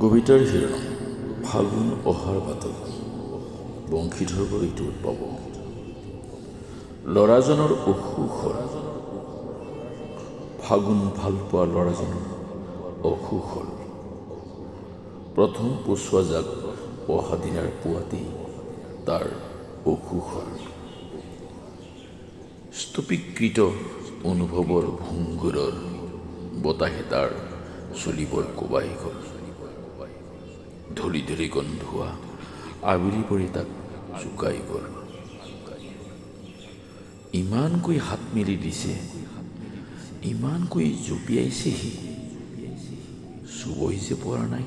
কবিতাৰ শিৰোনাম ফাগুন অহাৰ বাটত বংশীধৰ বৰৈটোত পাব। ল'ৰাজনৰ অসুখ হ'ল, ফাগুন ভাল পোৱা ল'ৰাজনৰ অসুখ হ'ল। প্ৰথম পোচোৱা জাক অহা দিনাৰ পুৱাতেই তাৰ অসুখ হ'ল। স্তূপীকৃত অনুভৱৰ ভংগুৰৰ বতাহে তাৰ চুলিবোৰ কোবাই গ'ল। ধূলি ধূলি গন্ধোৱা আবিৰি পৰি তাক জোকাই গ'ল। ইমানকৈ হাত মেলি দিছে, ইমানকৈ জঁপিয়াইছে সি, চুবই যে পৰা নাই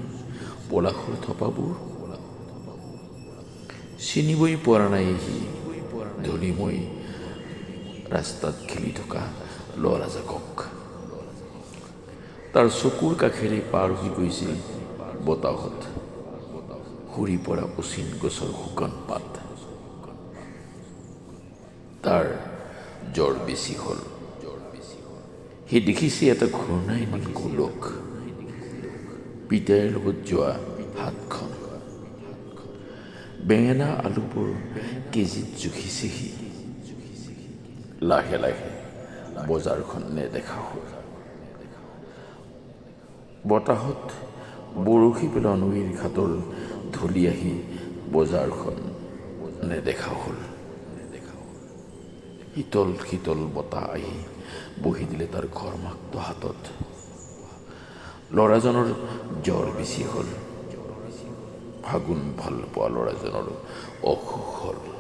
পলাশৰ থপাবোৰ। চিনিবই পৰা নাই সি ধূলিময় ৰাস্তাত খেলি থকা ল'ৰাজাকক। তাৰ চকুৰ কাষেৰে পাৰ হৈ গৈছিল বতাহত সৰি পৰা অচিন গছৰ শুকান পাত। তাৰ জ্বৰ বেছি হ'ল। সি দেখিছে এটা ঘূৰ্ণায়মান গোলক, পিতাইৰ লগত যোৱা হাতখন। বেঙেনা আলুবোৰ কেজিত জুখিছে সি। লাহে লাহে বজাৰখন নেদেখা হ'ল। বতাহত বৰশী পেলোৱা নৈৰ ঘাটৰ ধূলি আহি বজাৰখন নেদেখা হ'ল। শীতল শীতল বতাহ আহি বহি দিলে তাৰ ঘৰ্মাক্ত হাতত। ল'ৰাজনৰ জ্বৰ বেছি হ'ল। ফাগুন ভাল পোৱা ল'ৰাজনৰ অসুখ হ'ল।